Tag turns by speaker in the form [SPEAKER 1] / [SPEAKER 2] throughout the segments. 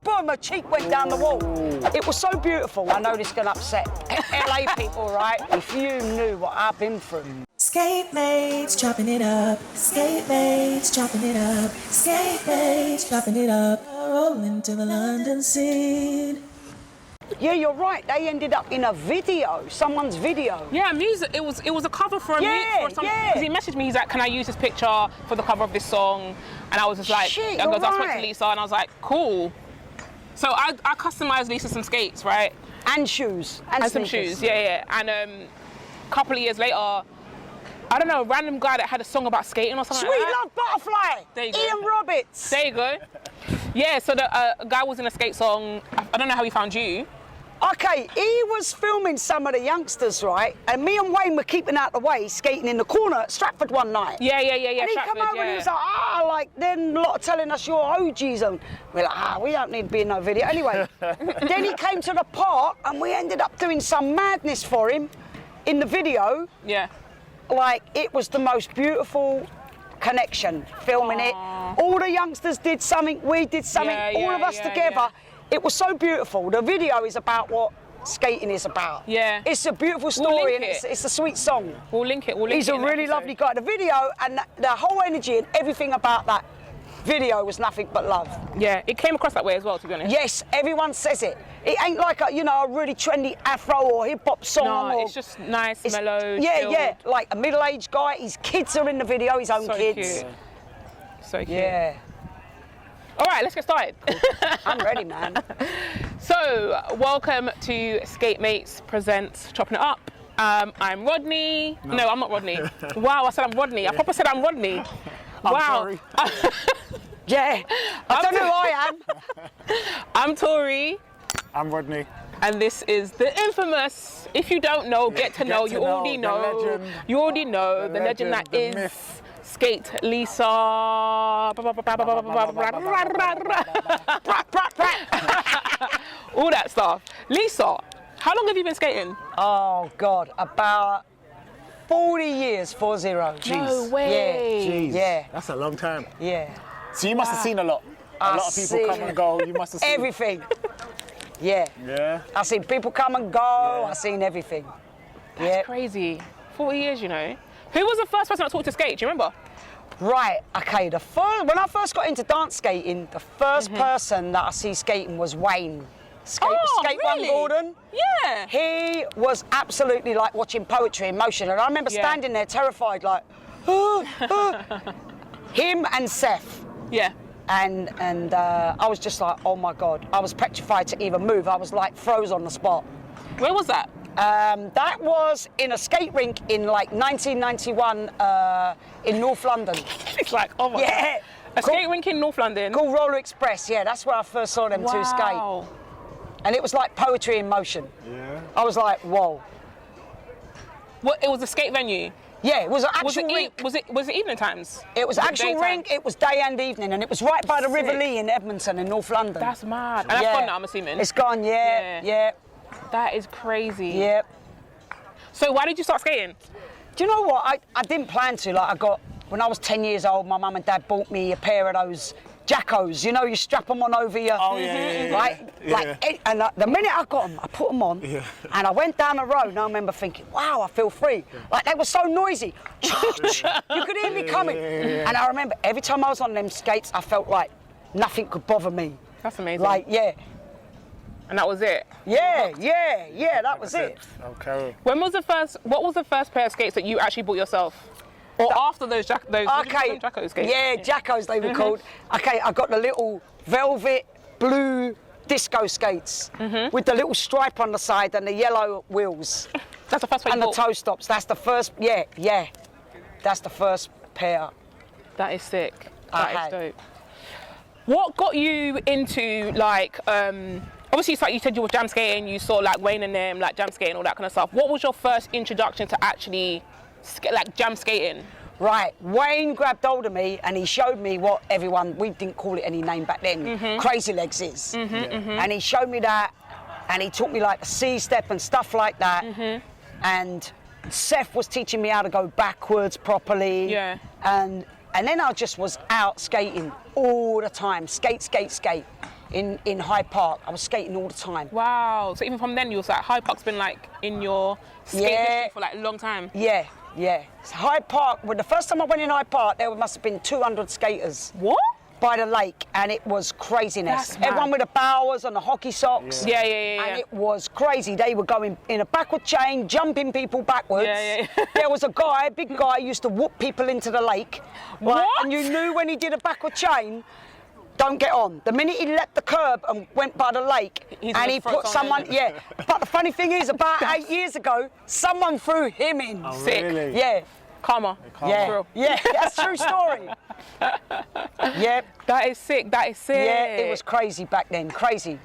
[SPEAKER 1] boom, her cheek went down the wall. It was so beautiful. I know this is going to upset LA people, right? If you knew what I've been through.
[SPEAKER 2] Skate mates, chopping it up. Skate mates, chopping it up. Skate mates, chopping it up. Rolling to the London scene.
[SPEAKER 1] Yeah, you're right. They ended up in a video, someone's video.
[SPEAKER 3] Yeah, music. It was a cover for a
[SPEAKER 1] Yeah,
[SPEAKER 3] because
[SPEAKER 1] yeah.
[SPEAKER 3] he messaged me. He's like, "Can I use this picture for the cover of this song?" And I was just like,
[SPEAKER 1] Shit,
[SPEAKER 3] I
[SPEAKER 1] you're
[SPEAKER 3] spoke to
[SPEAKER 1] right.
[SPEAKER 3] Lisa, and I was like, "Cool." So I customized Lisa some skates, right?
[SPEAKER 1] And shoes.
[SPEAKER 3] And some
[SPEAKER 1] sneakers.
[SPEAKER 3] shoes, yeah. And a couple of years later, I don't know, a random guy that had a song about skating or something
[SPEAKER 1] Sweet
[SPEAKER 3] like that.
[SPEAKER 1] Love Butterfly.
[SPEAKER 3] There you go.
[SPEAKER 1] Ian Roberts.
[SPEAKER 3] There you go. Yeah, so the guy was in a skate song. I don't know how he found you.
[SPEAKER 1] Okay, he was filming some of the youngsters, right? And me and Wayne were keeping out the way, skating in the corner at Stratford one night.
[SPEAKER 3] Yeah.
[SPEAKER 1] And he
[SPEAKER 3] Stratford,
[SPEAKER 1] come over and he was like, then a lot of telling us you're OGs. And we're like, we don't need to be in no video. Anyway, then he came to the park and we ended up doing some madness for him in the video.
[SPEAKER 3] Yeah.
[SPEAKER 1] Like, it was the most beautiful connection, filming it. All the youngsters did something, we did something, all of us together.
[SPEAKER 3] Yeah.
[SPEAKER 1] It was so beautiful. The video is about what skating is about.
[SPEAKER 3] Yeah.
[SPEAKER 1] It's a beautiful story and it's a sweet song.
[SPEAKER 3] We'll link it.
[SPEAKER 1] He's a really lovely guy. The video and the whole energy and everything about that video was nothing but love.
[SPEAKER 3] Yeah, it came across that way as well, to be honest.
[SPEAKER 1] Yes, everyone says it. It ain't like a really trendy Afro or hip hop song.
[SPEAKER 3] No,
[SPEAKER 1] or,
[SPEAKER 3] it's just nice, mellow.
[SPEAKER 1] Yeah,
[SPEAKER 3] chilled.
[SPEAKER 1] yeah. Like a middle-aged guy. His kids are in the video. His own
[SPEAKER 3] So
[SPEAKER 1] kids.
[SPEAKER 3] cute. So cute.
[SPEAKER 1] Yeah.
[SPEAKER 3] All right, let's get started.
[SPEAKER 1] I'm ready, man.
[SPEAKER 3] So, welcome to Skate Mates presents Choppin' It Up. I'm Rodney. No, I'm not Rodney. Wow, I said I'm Rodney. I proper said I'm Rodney. Wow.
[SPEAKER 4] Tori.
[SPEAKER 1] Yeah. I don't know who I am.
[SPEAKER 3] I'm Tori,
[SPEAKER 4] I'm Rodney.
[SPEAKER 3] and this is the infamous. If you don't know, get to know. You already
[SPEAKER 4] the
[SPEAKER 3] know.
[SPEAKER 4] legend.
[SPEAKER 3] You already know the legend that
[SPEAKER 4] the
[SPEAKER 3] is
[SPEAKER 4] myth.
[SPEAKER 3] Skate Lisa. All that stuff. Lisa, how long have you been skating?
[SPEAKER 1] Oh, God. About 40 years, 40. Jeez.
[SPEAKER 3] No way.
[SPEAKER 4] Jeez,
[SPEAKER 1] Yeah.
[SPEAKER 4] that's a long time.
[SPEAKER 1] Yeah.
[SPEAKER 4] So you must have seen a lot. A lot of people come and go. You must have seen
[SPEAKER 1] everything. Yeah.
[SPEAKER 4] Yeah.
[SPEAKER 1] I've seen people come and go. I've seen everything.
[SPEAKER 3] That's crazy. 40 years, you know. Who was the first person that taught you to skate? Do you remember?
[SPEAKER 1] Right, okay, when I first got into dance skating, the first person that I see skating was Wayne. Skate
[SPEAKER 3] really?
[SPEAKER 1] One Gordon.
[SPEAKER 3] Yeah.
[SPEAKER 1] He was absolutely like watching poetry in motion, and I remember standing there terrified, like, him and Seth.
[SPEAKER 3] Yeah.
[SPEAKER 1] And I was just like, oh my God, I was petrified to even move. I was like froze on the spot.
[SPEAKER 3] Where was that?
[SPEAKER 1] That was in a skate rink in like 1991 in North London.
[SPEAKER 3] It's like, oh my God. A skate rink in North London.
[SPEAKER 1] Called Roller Express, yeah, that's where I first saw them two skate. And it was like poetry in motion.
[SPEAKER 4] Yeah.
[SPEAKER 1] I was like, whoa.
[SPEAKER 3] What? It was a skate venue.
[SPEAKER 1] Yeah, it was an actual rink.
[SPEAKER 3] Was it evening times?
[SPEAKER 1] It was actual
[SPEAKER 3] daytime?
[SPEAKER 1] rink, it was day and evening, and it was right by the River
[SPEAKER 3] Sick.
[SPEAKER 1] Lee in Edmonton in North London.
[SPEAKER 3] That's mad. And that's gone now, I'm assuming.
[SPEAKER 1] It's gone, yeah.
[SPEAKER 3] That is crazy.
[SPEAKER 1] Yeah.
[SPEAKER 3] So why did you start skating?
[SPEAKER 1] Do you know what? I didn't plan to. Like, when I was 10 years old, my mum and dad bought me a pair of those Jackos. You know, you strap them on over your...
[SPEAKER 4] Oh, yeah.
[SPEAKER 1] Right? And the minute I got them, I put them on, and I went down the road, and I remember thinking, wow, I feel free. Like, they were so noisy. You could hear me coming. And I remember every time I was on them skates, I felt like nothing could bother me.
[SPEAKER 3] That's amazing.
[SPEAKER 1] Like, yeah.
[SPEAKER 3] And that was it?
[SPEAKER 1] Yeah, that was it.
[SPEAKER 4] Okay.
[SPEAKER 3] What was the first pair of skates that you actually bought yourself? Or after those Jacko skates?
[SPEAKER 1] Yeah, Jackos they were called. Okay, I got the little velvet blue disco skates with the little stripe on the side and the yellow wheels.
[SPEAKER 3] That's the first pair
[SPEAKER 1] and
[SPEAKER 3] you
[SPEAKER 1] the toe stops. That's the first, that's the first pair.
[SPEAKER 3] That is sick.
[SPEAKER 1] I
[SPEAKER 3] That is dope. What got you into, like, obviously it's like you said you were jam skating, you saw like Wayne and them, like jam skating, all that kind of stuff. What was your first introduction to actually like jam skating?
[SPEAKER 1] Right, Wayne grabbed hold of me and he showed me what we didn't call it any name back then, Crazy Legs is. And he showed me that, and he taught me like the C-step and stuff like that. And Seth was teaching me how to go backwards properly. And then I just was out skating all the time, skate. in Hyde Park. I was skating all the time.
[SPEAKER 3] Wow. So even from then, you was like, Hyde Park's been like in your skate history for like a long time.
[SPEAKER 1] Yeah. So Hyde Park, well, the first time I went in Hyde Park, there must have been 200 skaters.
[SPEAKER 3] What?
[SPEAKER 1] By the lake, and it was craziness.
[SPEAKER 3] That's mad.
[SPEAKER 1] Everyone with the bowers and the hockey socks.
[SPEAKER 3] Yeah.
[SPEAKER 1] And it was crazy. They were going in a backward chain, jumping people backwards.
[SPEAKER 3] Yeah.
[SPEAKER 1] There was a guy, big guy, used to whoop people into the lake. Right?
[SPEAKER 3] What?
[SPEAKER 1] And you knew when he did a backward chain, don't get on. The minute he left the curb and went by the lake, and he put someone, But the funny thing is, about 8 years ago, someone threw him in.
[SPEAKER 4] Oh,
[SPEAKER 3] Sick.
[SPEAKER 4] really?
[SPEAKER 3] Yeah. Karma.
[SPEAKER 1] Yeah, that's a true story. Yeah.
[SPEAKER 3] That is sick.
[SPEAKER 1] Yeah, it was crazy back then, crazy.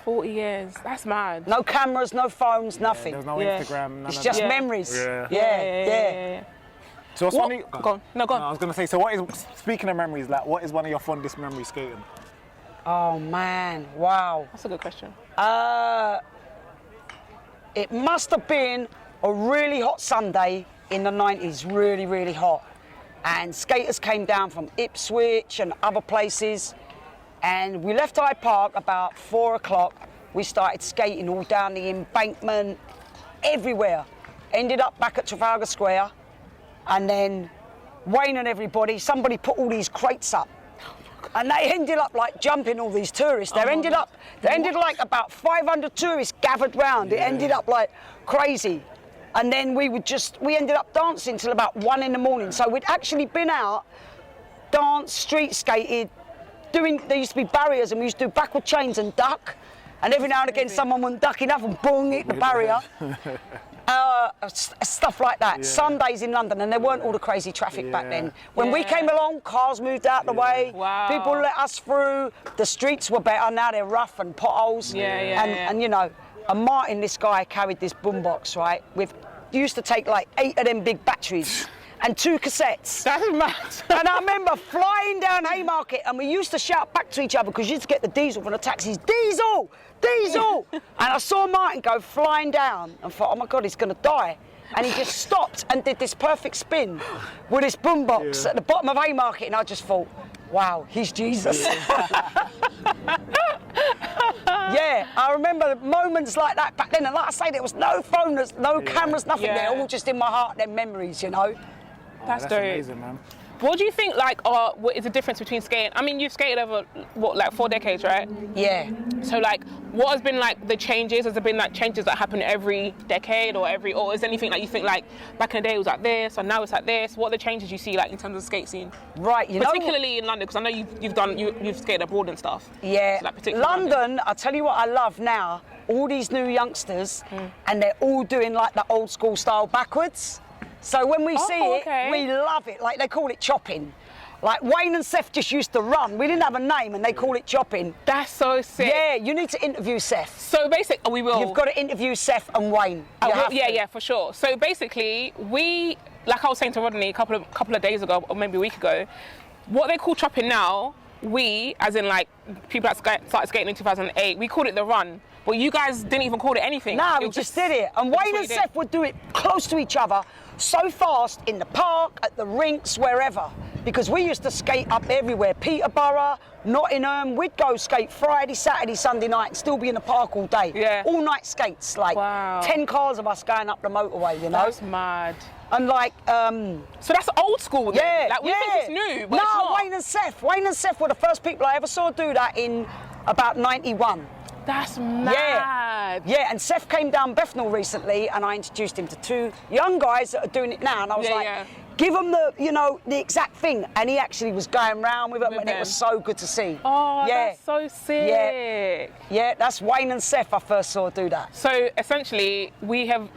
[SPEAKER 3] 40 years. That's mad.
[SPEAKER 1] No cameras, no phones, nothing.
[SPEAKER 4] There's no Instagram, none
[SPEAKER 1] It's
[SPEAKER 4] of
[SPEAKER 1] just
[SPEAKER 4] that.
[SPEAKER 1] memories.
[SPEAKER 3] Yeah.
[SPEAKER 4] So what's funny?
[SPEAKER 3] Go on. No, go on.
[SPEAKER 4] I was gonna say. So what is? Speaking of memories, like, what is one of your fondest memories skating?
[SPEAKER 1] Oh man, wow.
[SPEAKER 3] That's a good question.
[SPEAKER 1] It must have been a really hot Sunday in the 90s, really, really hot. And skaters came down from Ipswich and other places. And we left Hyde Park about 4 o'clock. We started skating all down the embankment, everywhere. Ended up back at Trafalgar Square. And then Wayne and everybody, somebody put all these crates up. And they ended up like jumping all these tourists. They ended like about 500 tourists gathered round. It ended up like crazy. And then we ended up dancing till about 1 in the morning. So we'd actually been out, danced, street skated, there used to be barriers and we used to do backward chains and duck. And every now and again someone wouldn't duck enough and boom, hit the barrier. Stuff like that.
[SPEAKER 4] Yeah.
[SPEAKER 1] Sundays in London, and there weren't all the crazy traffic back then. When we came along, cars moved out the way.
[SPEAKER 3] Wow.
[SPEAKER 1] People let us through. The streets were better. Now they're rough and potholes. And you know, and Martin, this guy, carried this boombox, right? Used to take like 8 of them big batteries and 2 cassettes.
[SPEAKER 3] That's mad.
[SPEAKER 1] And I remember flying down Haymarket, and we used to shout back to each other because you used to get the diesel from the taxis. Diesel! Diesel! And I saw Martin go flying down and thought, oh my God, he's gonna die. And he just stopped and did this perfect spin with his boombox at the bottom of Haymarket, and I just thought, wow, he's Jesus. Yeah, I remember moments like that back then, and like I say, there was no phone, no cameras, nothing there, all just in my heart, them memories, you know.
[SPEAKER 3] That's dope.
[SPEAKER 4] Amazing, man.
[SPEAKER 3] What do you think, like, what is the difference between skating? I mean, you've skated over, what, like 4 decades, right?
[SPEAKER 1] Yeah.
[SPEAKER 3] So, like, what has been, like, the changes? Has there been, like, changes that happen every decade or is there anything, like, you think, like, back in the day it was like this, and now it's like this? What are the changes you see, like, in terms of the skate scene?
[SPEAKER 1] Right, you know.
[SPEAKER 3] Particularly in London, because I know you've skated abroad and stuff.
[SPEAKER 1] Yeah.
[SPEAKER 3] So, like, particularly
[SPEAKER 1] London, I'll tell you what I love now, all these new youngsters, and they're all doing, like, the old school style backwards. So when we see it, we love it. Like, they call it chopping. Like, Wayne and Seth just used to run. We didn't have a name, and they call it chopping.
[SPEAKER 3] That's so sick.
[SPEAKER 1] Yeah, you need to interview Seth.
[SPEAKER 3] So basically, we will.
[SPEAKER 1] You've got to interview Seth and Wayne.
[SPEAKER 3] Yeah, for sure. So basically, like I was saying to Rodney a couple of days ago, or maybe a week ago, what they call chopping now, as in like people that started skating in 2008, we called it the run. But you guys didn't even call it anything.
[SPEAKER 1] No, we just did it. And Wayne and Seth would do it close to each other, so fast, in the park, at the rinks, wherever. Because we used to skate up everywhere. Peterborough, Nottingham, we'd go skate Friday, Saturday, Sunday night and still be in the park all day.
[SPEAKER 3] Yeah.
[SPEAKER 1] All night skates, like 10 cars of us going up the motorway, you know?
[SPEAKER 3] That's mad.
[SPEAKER 1] And like,
[SPEAKER 3] so that's old school then?
[SPEAKER 1] Yeah,
[SPEAKER 3] Like, we think it's new, but it's
[SPEAKER 1] no,
[SPEAKER 3] not.
[SPEAKER 1] Wayne and Seth were the first people I ever saw do that in about 91.
[SPEAKER 3] That's mad.
[SPEAKER 1] Yeah, and Seth came down Bethnal recently, and I introduced him to 2 young guys that are doing it now, and I was give them the exact thing, and he actually was going round with them, and it was so good to see.
[SPEAKER 3] Oh, that's so sick.
[SPEAKER 1] Yeah, that's Wayne and Seth I first saw do that.
[SPEAKER 3] So essentially, we have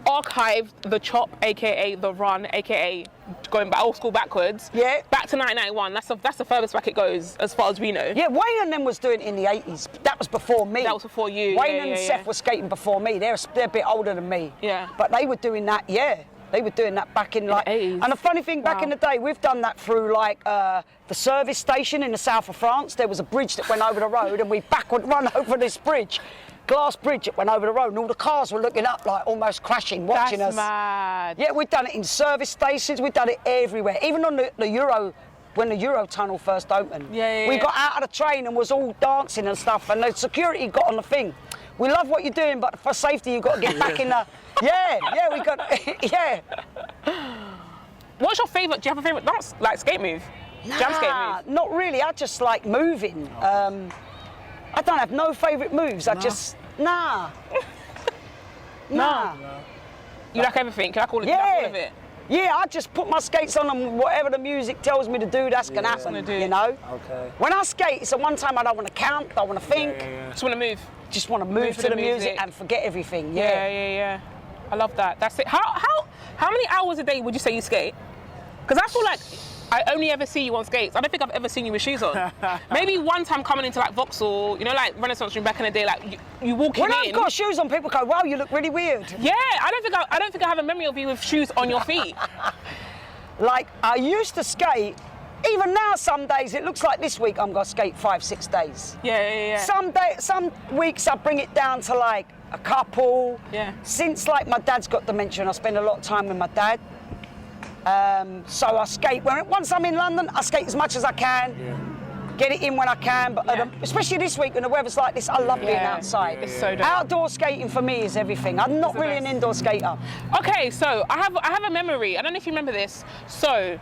[SPEAKER 3] archived the chop, aka the run, aka going back old school backwards. Yeah. Back to 1991. That's the furthest back it goes, as far as we know.
[SPEAKER 1] Yeah, Wayne and them was doing it in the 80s. That was before me.
[SPEAKER 3] That was before you.
[SPEAKER 1] Wayne and Seth were skating before me. They're a bit older than me.
[SPEAKER 3] Yeah.
[SPEAKER 1] But they were doing that. Yeah. They were doing that back in like,
[SPEAKER 3] the 80s.
[SPEAKER 1] And the funny thing, back in the day, we've done that through like the service station in the south of France. There was a bridge that went over the road, and we backward run over this bridge, glass bridge that went over the road, and all the cars were looking up like almost crashing, watching us.
[SPEAKER 3] That's mad.
[SPEAKER 1] Yeah, we've done it in service stations. We've done it everywhere, even on the Euro when the Eurotunnel first opened.
[SPEAKER 3] Yeah,
[SPEAKER 1] we
[SPEAKER 3] yeah.
[SPEAKER 1] got out of the train and was all dancing and stuff, and the security got on the thing. We love what you're doing, but for safety, you've got to get back in the... Yeah, we got... Yeah.
[SPEAKER 3] What's your favourite, do you have a favourite dance, like skate move? Jam skate move?
[SPEAKER 1] Not really. I just like moving. I don't have no favourite moves. I just... Nah. Nah.
[SPEAKER 3] You like everything? Can I call it?
[SPEAKER 1] Yeah.
[SPEAKER 3] You like all of it?
[SPEAKER 1] Yeah, I just put my skates on and whatever the music tells me to do, that's going to happen, you know?
[SPEAKER 4] Okay.
[SPEAKER 1] When I skate, it's the one time I don't want to count, don't want to think.
[SPEAKER 3] Just want to move.
[SPEAKER 1] Just want to move to the music and forget everything,
[SPEAKER 3] Yeah. I love that. That's it. How many hours a day would you say you skate? Because I feel like I only ever see you on skates. I don't think I've ever seen you with shoes on. Maybe one time coming into like Vauxhall, you know, like Renaissance Room back in the day, like you walking in.
[SPEAKER 1] When I've got shoes on, people go, wow, you look really weird.
[SPEAKER 3] Yeah, I don't think I have a memory of you with shoes on your feet.
[SPEAKER 1] Like, I used to skate, even now some days, it looks like this week I'm going to skate 5-6 days.
[SPEAKER 3] Yeah.
[SPEAKER 1] Some weeks I bring it down to like a couple.
[SPEAKER 3] Yeah.
[SPEAKER 1] Since like my dad's got dementia and I spend a lot of time with my dad. So I skate, once I'm in London, I skate as much as I can. Get it in when I can, but especially this week when the weather's like this, I love being outside.
[SPEAKER 3] It's so dope.
[SPEAKER 1] Outdoor skating for me is everything. I'm not really an indoor skater.
[SPEAKER 3] Okay, so I have a memory. I don't know if you remember this. So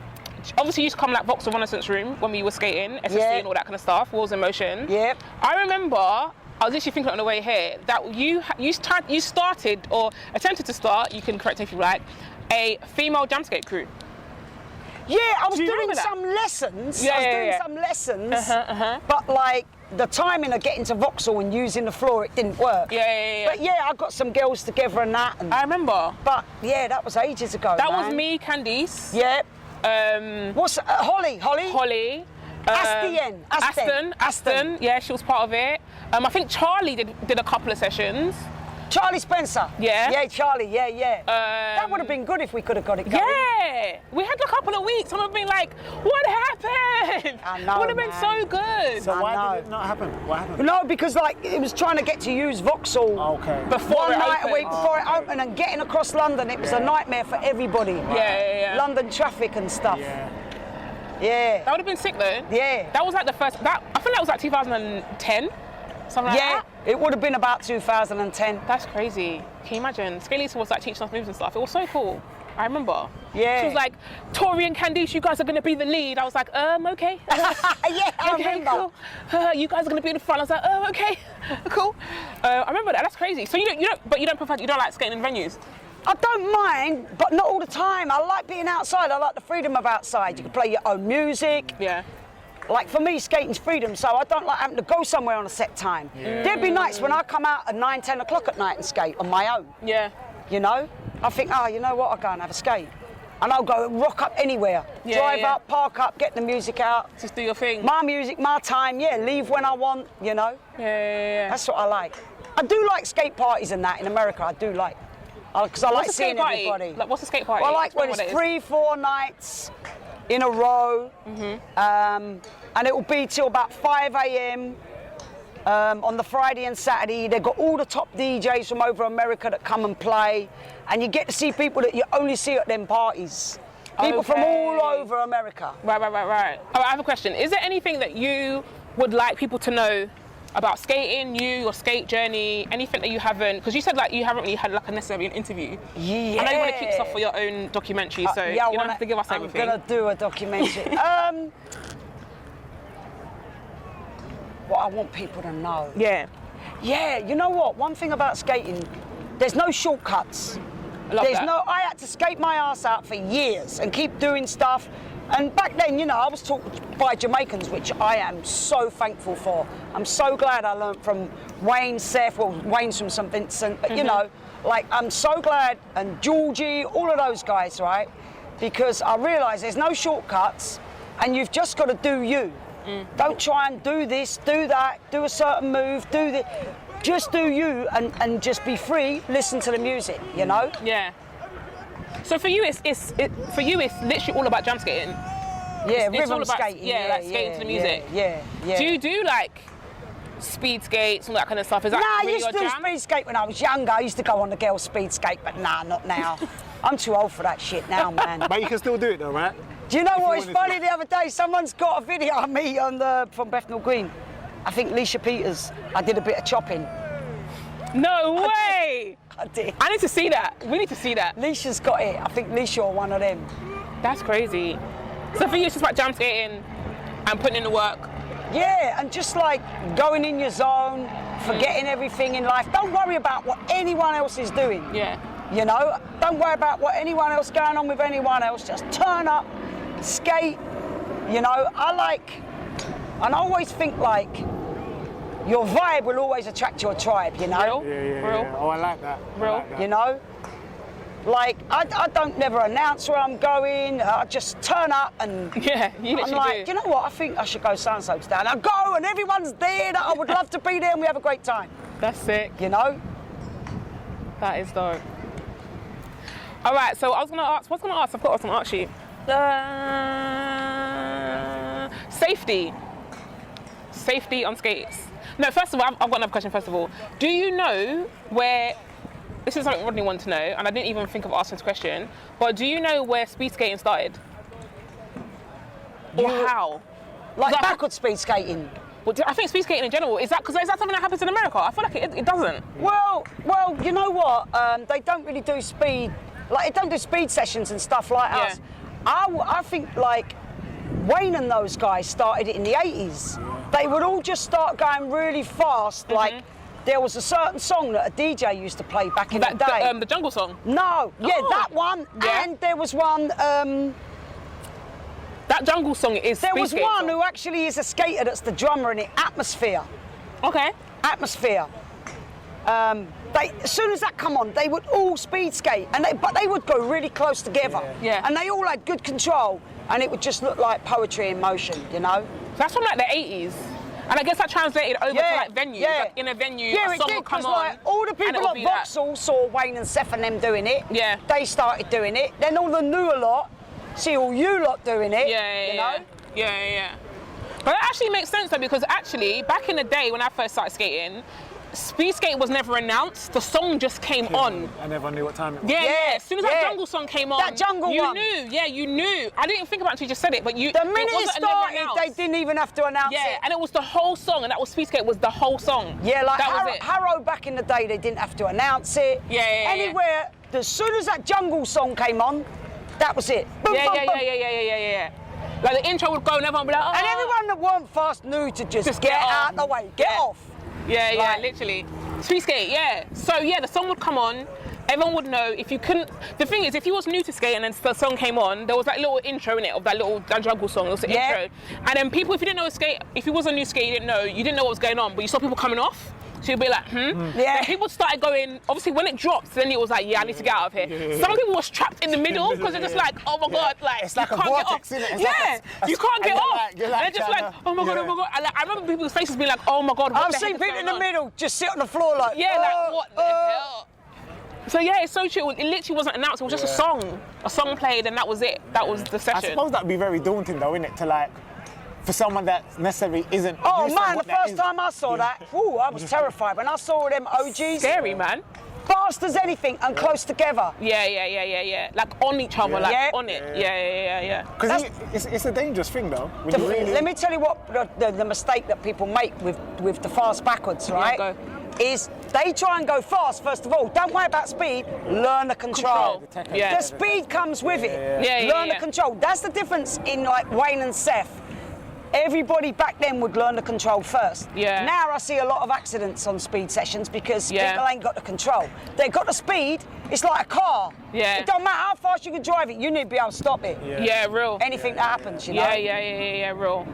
[SPEAKER 3] obviously you used to come like Vauxhall Renaissance Room when we were skating, SSC and all that kind of stuff, Wheels in Motion.
[SPEAKER 1] Yep.
[SPEAKER 3] I remember, I was literally thinking on the way here, that you started or attempted to start, you can correct me if you like, a female jam skate crew.
[SPEAKER 1] Yeah, I was
[SPEAKER 3] Do you
[SPEAKER 1] doing
[SPEAKER 3] remember that?
[SPEAKER 1] some lessons.
[SPEAKER 3] Yeah,
[SPEAKER 1] I was
[SPEAKER 3] yeah,
[SPEAKER 1] doing
[SPEAKER 3] yeah.
[SPEAKER 1] some lessons, but like the timing of getting to Vauxhall and using the floor, it didn't work.
[SPEAKER 3] Yeah.
[SPEAKER 1] But yeah, I got some girls together and that. And,
[SPEAKER 3] I remember.
[SPEAKER 1] but yeah, that was ages ago.
[SPEAKER 3] That
[SPEAKER 1] man.
[SPEAKER 3] was me, Candice.
[SPEAKER 1] Yeah.
[SPEAKER 3] What's
[SPEAKER 1] Holly?
[SPEAKER 3] Holly. Aston. Yeah, she was part of it. I think Charlie did a couple of sessions.
[SPEAKER 1] Charlie Spencer.
[SPEAKER 3] Yeah.
[SPEAKER 1] Yeah, Charlie. Yeah. That would have been good if we could have got it going.
[SPEAKER 3] Yeah, we had a couple of weeks. Someone been like, "What happened?"
[SPEAKER 1] I know,
[SPEAKER 3] It would have been
[SPEAKER 1] man.
[SPEAKER 3] so good.
[SPEAKER 4] So why
[SPEAKER 1] know.
[SPEAKER 4] did it not happen? What happened?
[SPEAKER 1] No, because like it was trying to get to use Vauxhall
[SPEAKER 4] Okay.
[SPEAKER 3] Before
[SPEAKER 1] one
[SPEAKER 3] it
[SPEAKER 1] night
[SPEAKER 3] opened.
[SPEAKER 1] a week before it opened, and getting across London, it was a nightmare for everybody.
[SPEAKER 3] Yeah.
[SPEAKER 1] London traffic and stuff. Yeah.
[SPEAKER 3] That would have been sick though.
[SPEAKER 1] Yeah.
[SPEAKER 3] That was like the first. I think that was like 2010, something like
[SPEAKER 1] Yeah,
[SPEAKER 3] that.
[SPEAKER 1] it would have been about 2010.
[SPEAKER 3] That's crazy. Can you imagine? Scalysa was like teaching us moves and stuff. It was so cool. I remember.
[SPEAKER 1] Yeah.
[SPEAKER 3] She was like, Tori and Candice, you guys are going to be the lead. I was like, okay.
[SPEAKER 1] Yeah, I
[SPEAKER 3] Okay,
[SPEAKER 1] remember.
[SPEAKER 3] cool. You guys are going to be in the front. I was like, okay, cool. I remember that. That's crazy. So you don't like skating in venues?
[SPEAKER 1] I don't mind, but not all the time. I like being outside. I like the freedom of outside. You can play your own music.
[SPEAKER 3] Yeah.
[SPEAKER 1] Like for me, skating's freedom, so I don't like having to go somewhere on a set time. There'd be nights when I come out at 9, 10 o'clock at night and skate on my own.
[SPEAKER 3] Yeah.
[SPEAKER 1] You know? I think, you know what, I'll go and have a skate. And I'll go rock up anywhere.
[SPEAKER 3] Yeah,
[SPEAKER 1] Drive
[SPEAKER 3] yeah.
[SPEAKER 1] up, park up, get the music out.
[SPEAKER 3] Just do your thing.
[SPEAKER 1] My music, my time, leave when I want, you know?
[SPEAKER 3] Yeah.
[SPEAKER 1] That's what I like. I do like skate parties and that in America, I do like. Because I like
[SPEAKER 3] What's a
[SPEAKER 1] seeing
[SPEAKER 3] skate party?
[SPEAKER 1] everybody.
[SPEAKER 3] Like, what's a skate party?
[SPEAKER 1] Well, I like when
[SPEAKER 3] Explain
[SPEAKER 1] it's
[SPEAKER 3] what it is.
[SPEAKER 1] 3-4 nights in a row, and it will be till about 5 a.m. On the Friday and Saturday. They've got all the top DJs from over America that come and play, and you get to see people that you only see at them parties. People from all over America.
[SPEAKER 3] Right. All right, I have a question. Is there anything that you would like people to know about skating, your skate journey, anything that you haven't, because you said like you haven't really had like necessarily an interview.
[SPEAKER 1] Yeah.
[SPEAKER 3] I know you want to keep stuff for your own documentary, so you don't have to give us everything.
[SPEAKER 1] I'm gonna do a documentary. What I want people to know.
[SPEAKER 3] Yeah.
[SPEAKER 1] Yeah, you know what? One thing about skating, there's no shortcuts.
[SPEAKER 3] I love that.
[SPEAKER 1] I had to skate my ass out for years and keep doing stuff. And back then, you know, I was taught by Jamaicans, which I am so thankful for. I'm so glad I learned from Wayne, Seth, well, Wayne's from St. Vincent, but you know, like, I'm so glad, and Georgie, all of those guys, right? Because I realised there's no shortcuts, and you've just got to do you. Don't try and do this, do that, do a certain move, do this. Just do you and just be free, listen to the music, you know?
[SPEAKER 3] Yeah. So for you, it's literally all about jam skating.
[SPEAKER 1] Yeah,
[SPEAKER 3] It's
[SPEAKER 1] rhythm
[SPEAKER 3] all about
[SPEAKER 1] skating.
[SPEAKER 3] like skating to the music.
[SPEAKER 1] Yeah.
[SPEAKER 3] Do you do like speed skates, all that kind of stuff? Is that
[SPEAKER 1] I
[SPEAKER 3] really
[SPEAKER 1] used
[SPEAKER 3] your
[SPEAKER 1] to do
[SPEAKER 3] jam?
[SPEAKER 1] speed skate when I was younger. I used to go on the girls' speed skate, but nah, not now. I'm too old for that shit now, man.
[SPEAKER 4] But you can still do it though, right?
[SPEAKER 1] Do you know what is funny? The other day, someone's got a video of me from Bethnal Green. I think Leisha Peters. I did a bit of chopping.
[SPEAKER 3] No way!
[SPEAKER 1] I did.
[SPEAKER 3] I need to see that. We need to see that.
[SPEAKER 1] Leisha's got it. I think Leisha or one of them.
[SPEAKER 3] That's crazy. So for you, it's just about jam skating and putting in the work.
[SPEAKER 1] Yeah, and just like going in your zone, forgetting everything in life. Don't worry about what anyone else is doing.
[SPEAKER 3] Yeah.
[SPEAKER 1] You know, don't worry about what anyone else going on with anyone else. Just turn up, skate. You know, and I always think like your vibe will always attract your tribe. You know.
[SPEAKER 3] Real.
[SPEAKER 4] Oh, I like that.
[SPEAKER 3] Real.
[SPEAKER 4] I like that.
[SPEAKER 1] You know. Like I don't never announce where I'm going. I just turn up and
[SPEAKER 3] Yeah, you
[SPEAKER 1] I'm
[SPEAKER 3] literally
[SPEAKER 1] like,
[SPEAKER 3] do.
[SPEAKER 1] you know what? I think I should go so-and-so today. And I go and everyone's there that I would love to be there and we have a great time.
[SPEAKER 3] That's sick.
[SPEAKER 1] You know?
[SPEAKER 3] That is dope. All right, so I was gonna ask. What's gonna ask? I forgot what I was gonna ask you. Safety. Safety on skates. No, first of all, I've got another question. First of all, do you know where? This is something Rodney wanted to know, and I didn't even think of asking this question. But do you know where speed skating started? Or how?
[SPEAKER 1] Like
[SPEAKER 3] That-
[SPEAKER 1] backward speed skating.
[SPEAKER 3] Well, I think speed skating in general is that something that happens in America? I feel like it doesn't.
[SPEAKER 1] Well, you know what? They don't really do speed. Like, they don't do speed sessions and stuff like
[SPEAKER 3] Yeah.
[SPEAKER 1] us. I think like Wayne and those guys started it in the 80s. They would all just start going really fast. Like, there was a certain song that a DJ used to play back in the day.
[SPEAKER 3] The jungle song.
[SPEAKER 1] No, yeah,
[SPEAKER 3] Oh.
[SPEAKER 1] that one.
[SPEAKER 3] Yeah.
[SPEAKER 1] And there was one.
[SPEAKER 3] That jungle song is.
[SPEAKER 1] There
[SPEAKER 3] speed
[SPEAKER 1] was
[SPEAKER 3] skating
[SPEAKER 1] one
[SPEAKER 3] song.
[SPEAKER 1] who actually is a skater that's the drummer in it. Atmosphere.
[SPEAKER 3] Okay.
[SPEAKER 1] Atmosphere. As soon as that come on, they would all speed skate, but they would go really close together.
[SPEAKER 3] Yeah.
[SPEAKER 1] And they all had good control, and it would just look like poetry in motion, you know.
[SPEAKER 3] That's from like the 80s. And I guess that translated over to like venues.
[SPEAKER 1] Yeah.
[SPEAKER 3] Like in a venue,
[SPEAKER 1] Yeah,
[SPEAKER 3] a
[SPEAKER 1] it
[SPEAKER 3] song
[SPEAKER 1] did,
[SPEAKER 3] would come
[SPEAKER 1] because
[SPEAKER 3] on.
[SPEAKER 1] like all the
[SPEAKER 3] and it
[SPEAKER 1] people
[SPEAKER 3] would
[SPEAKER 1] at
[SPEAKER 3] be that.
[SPEAKER 1] Vauxhall saw Wayne and Seth and them doing it.
[SPEAKER 3] Yeah.
[SPEAKER 1] They started doing it. Then all the newer lot see all you lot doing it.
[SPEAKER 3] Yeah.
[SPEAKER 1] You know.
[SPEAKER 3] Yeah. But that actually makes sense though, because actually back in the day when I first started skating, speed skate was never announced. The song just came on.
[SPEAKER 4] I never knew what time it was.
[SPEAKER 3] Yeah. As soon as that
[SPEAKER 1] Yeah.
[SPEAKER 3] jungle song came on,
[SPEAKER 1] That jungle
[SPEAKER 3] you
[SPEAKER 1] one.
[SPEAKER 3] knew. Yeah, you knew. I didn't think about it until you just said it, but you.
[SPEAKER 1] The minute it
[SPEAKER 3] wasn't never
[SPEAKER 1] started,
[SPEAKER 3] announced.
[SPEAKER 1] they didn't even have to announce
[SPEAKER 3] Yeah,
[SPEAKER 1] it.
[SPEAKER 3] and it was the whole song, and that was speed skate was the whole song.
[SPEAKER 1] Yeah, like
[SPEAKER 3] that was it.
[SPEAKER 1] Harrow back in the day, they didn't have to announce it.
[SPEAKER 3] Yeah.
[SPEAKER 1] Anywhere, as soon as that jungle song came on, that was it. Boom,
[SPEAKER 3] Yeah.
[SPEAKER 1] boom, boom.
[SPEAKER 3] Yeah. Like the intro would go, and everyone would be like, oh.
[SPEAKER 1] And everyone that weren't fast knew to just get
[SPEAKER 3] on.
[SPEAKER 1] out the way, get off.
[SPEAKER 3] Yeah,
[SPEAKER 1] Like-
[SPEAKER 3] literally. Speed skate, yeah. So yeah, the song would come on. Everyone would know. If you couldn't, the thing is, if you was new to skate and then the song came on, there was that little intro in it of that jungle song. It was the
[SPEAKER 1] Yeah.
[SPEAKER 3] intro, and then people, if you didn't know skate, if you was a new skate, you didn't know what was going on, but you saw people coming off. So you'd be like,
[SPEAKER 1] Yeah.
[SPEAKER 3] Then people started going. Obviously, when it dropped, then it was like, yeah, I need to get out of here. Some people was trapped in the middle because they're just like, oh my god, like
[SPEAKER 4] It's like
[SPEAKER 3] you
[SPEAKER 4] a
[SPEAKER 3] can't
[SPEAKER 4] vortex,
[SPEAKER 3] get off.
[SPEAKER 4] innit? It's
[SPEAKER 3] Yeah,
[SPEAKER 4] like a-
[SPEAKER 3] you can't get
[SPEAKER 4] and
[SPEAKER 3] off.
[SPEAKER 4] you're like
[SPEAKER 3] They're just like,
[SPEAKER 4] trying to-
[SPEAKER 3] oh my god, oh my god. And like, I remember people's faces being like, oh my god, what
[SPEAKER 1] I've
[SPEAKER 3] the
[SPEAKER 1] seen
[SPEAKER 3] heck is
[SPEAKER 1] people in
[SPEAKER 3] going
[SPEAKER 1] the
[SPEAKER 3] on?
[SPEAKER 1] middle just sit on the floor like,
[SPEAKER 3] Yeah, like what the hell? So yeah, it's so true. It literally wasn't announced. It was just a song. A song played, and that was it. That was the
[SPEAKER 4] I
[SPEAKER 3] session.
[SPEAKER 4] suppose that'd be very daunting though, innit? To like, for someone that necessarily isn't.
[SPEAKER 1] Oh
[SPEAKER 4] used to
[SPEAKER 1] man,
[SPEAKER 4] what
[SPEAKER 1] the
[SPEAKER 4] that
[SPEAKER 1] first
[SPEAKER 4] is.
[SPEAKER 1] time I saw that, ooh, I was terrified. When I saw them OGs,
[SPEAKER 3] Scary, man.
[SPEAKER 1] fast as anything and close together.
[SPEAKER 3] Yeah. Like on each other, like
[SPEAKER 1] Yeah.
[SPEAKER 3] on it. Yeah.
[SPEAKER 4] Because it's a dangerous thing though. When you really,
[SPEAKER 1] Let me tell you what the mistake that people make with the fast backwards, right?
[SPEAKER 3] go.
[SPEAKER 1] Is they try and go fast, first of all. Don't worry about speed, learn the control.
[SPEAKER 3] Yeah.
[SPEAKER 1] The speed comes with it.
[SPEAKER 3] Yeah,
[SPEAKER 1] Learn the control. That's the difference in like Wayne and Seth. Everybody back then would learn the control first.
[SPEAKER 3] Yeah.
[SPEAKER 1] Now I see a lot of accidents on speed sessions because
[SPEAKER 3] Yeah.
[SPEAKER 1] people ain't got the control. They've got the speed, it's like a car.
[SPEAKER 3] Yeah.
[SPEAKER 1] It don't matter how fast you can drive it, you need to be able to stop it.
[SPEAKER 3] Yeah, real.
[SPEAKER 1] Anything that happens, you know?
[SPEAKER 3] Yeah, real.